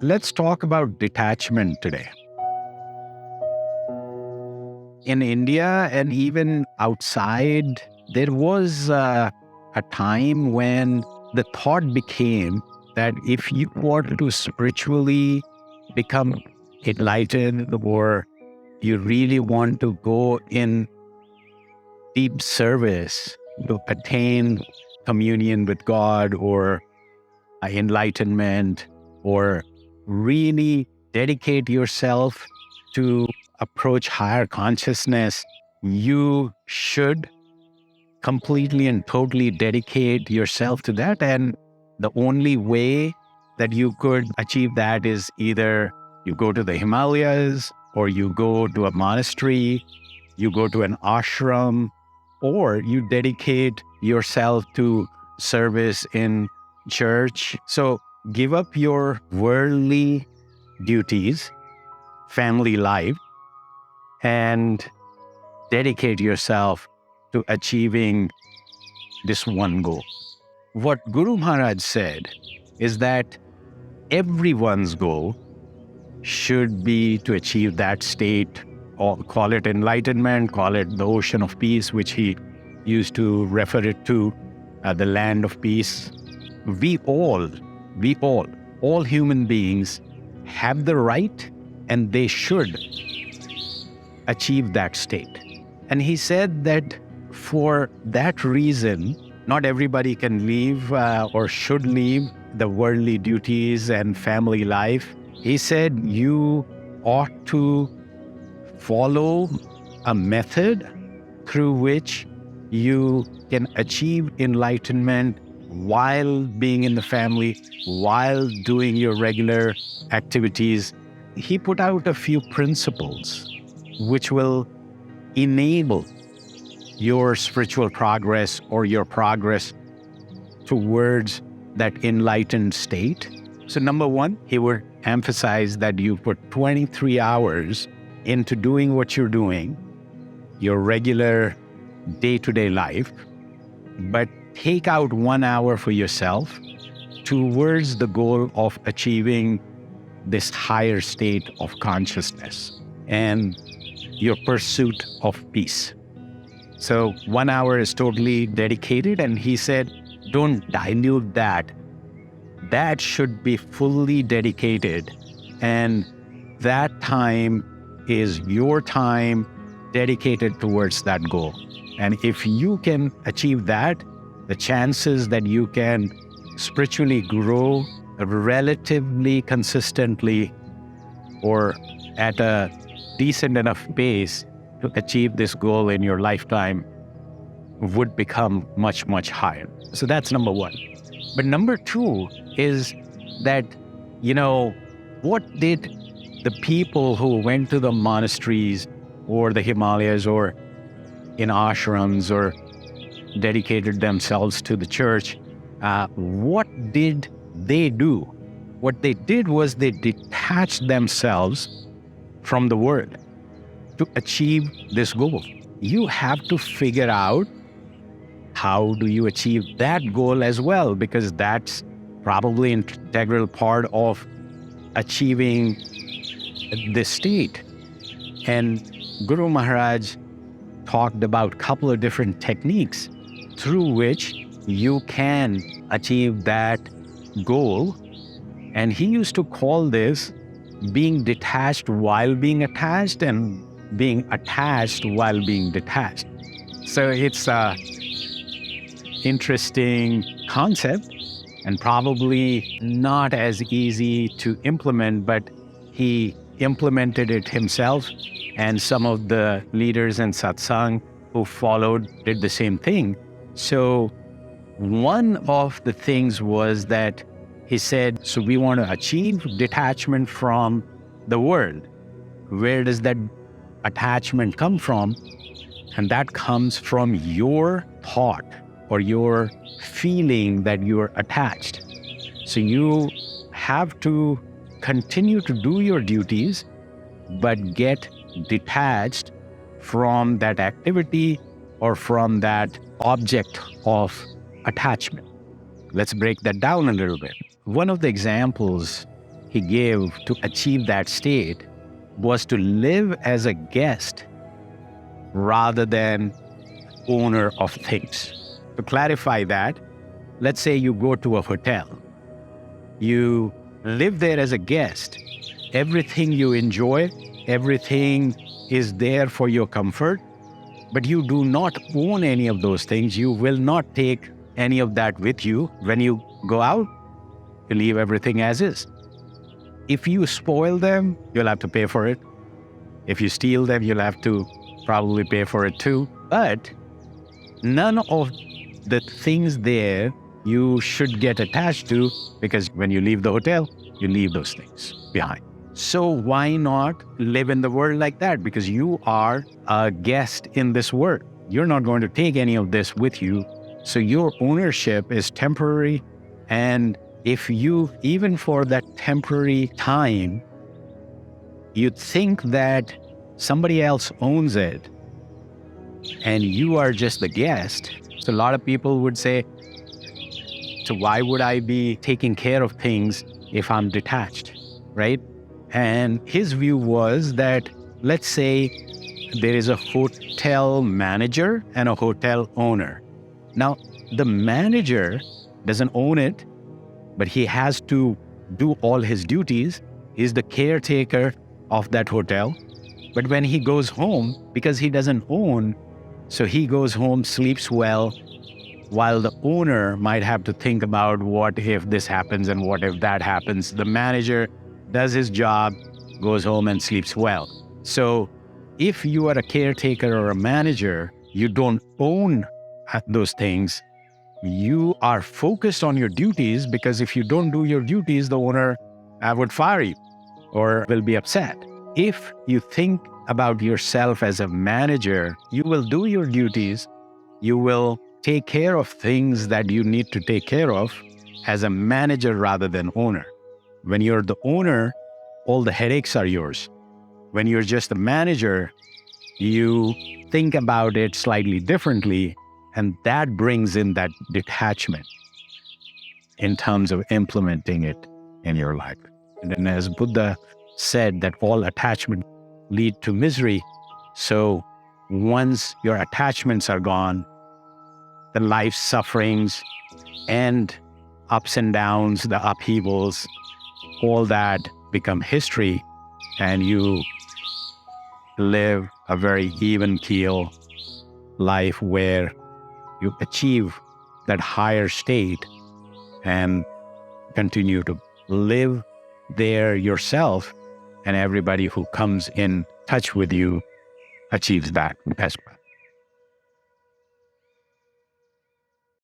Let's talk about detachment today. In India and even outside, there was a time when the thought became that if you want to spiritually become enlightened, or you really want to go in deep service to attain communion with God, or enlightenment, or really dedicate yourself to approach higher consciousness, you should completely and totally dedicate yourself to that. And the only way that you could achieve that is either you go to the Himalayas, or you go to a monastery, you go to an ashram, or you dedicate yourself to service in church. So give up your worldly duties, family life, and dedicate yourself to achieving this one goal. What Guru Maharaj said is that everyone's goal should be to achieve that state, or call it enlightenment, call it the ocean of peace, which he used to refer it to, the land of peace. We all human beings have the right, and they should achieve that state. And he said that for that reason, not everybody can leave or should leave the worldly duties and family life. He said you ought to follow a method through which you can achieve enlightenment while being in the family, while doing your regular activities. He put out a few principles which will enable your spiritual progress, or your progress towards that enlightened state. So number one, he would emphasize that you put 23 hours into doing what you're doing, your regular day-to-day life, but take out 1 hour for yourself towards the goal of achieving this higher state of consciousness and your pursuit of peace. So 1 hour is totally dedicated, and he said, don't dilute that. That should be fully dedicated, and that time is your time dedicated towards that goal. And if you can achieve that, the chances that you can spiritually grow relatively consistently, or at a decent enough pace to achieve this goal in your lifetime, would become much, much higher. So that's number one. But number two is that, what did the people who went to the monasteries or the Himalayas or in ashrams or dedicated themselves to the church, what did they do? What they did was they detached themselves from the world to achieve this goal. You have to figure out how do you achieve that goal as well, because that's probably an integral part of achieving this state. And Guru Maharaj talked about a couple of different techniques through which you can achieve that goal. And he used to call this being detached while being attached, and being attached while being detached. So it's an interesting concept, and probably not as easy to implement, but he implemented it himself, and some of the leaders in Satsang who followed did the same thing. So one of the things was that he said, so we want to achieve detachment from the world. Where does that attachment come from? And that comes from your thought or your feeling that you're attached. So you have to continue to do your duties, but get detached from that activity or from that object of attachment. Let's break that down a little bit. One of the examples he gave to achieve that state was to live as a guest rather than owner of things. To clarify that, let's say you go to a hotel. You live there as a guest. Everything you enjoy, everything is there for your comfort, but you do not own any of those things. You will not take any of that with you. When you go out, you leave everything as is. If you spoil them, you'll have to pay for it. If you steal them, you'll have to probably pay for it too. But none of the things there you should get attached to, because when you leave the hotel, you leave those things behind. So why not live in the world like that? Because you are a guest in this world. You're not going to take any of this with you. So your ownership is temporary. And if you, even for that temporary time, you think that somebody else owns it and you are just the guest. So a lot of people would say, so why would I be taking care of things if I'm detached, right? And his view was that, let's say there is a hotel manager and a hotel owner. Now, the manager doesn't own it, but he has to do all his duties. He's the caretaker of that hotel. But when he goes home, because he doesn't own, so he goes home, sleeps well, while the owner might have to think about what if this happens and what if that happens. The manager does his job, goes home and sleeps well. So if you are a caretaker or a manager, you don't own those things. You are focused on your duties, because if you don't do your duties, the owner would fire you or will be upset. If you think about yourself as a manager, you will do your duties. You will take care of things that you need to take care of as a manager rather than owner. When you're the owner, all the headaches are yours. When you're just a manager, you think about it slightly differently, and that brings in that detachment in terms of implementing it in your life. And then as Buddha said that all attachment lead to misery. So once your attachments are gone, the life sufferings and ups and downs, the upheavals, all that become history, and you live a very even keel life where you achieve that higher state and continue to live there yourself, and everybody who comes in touch with you achieves that as well.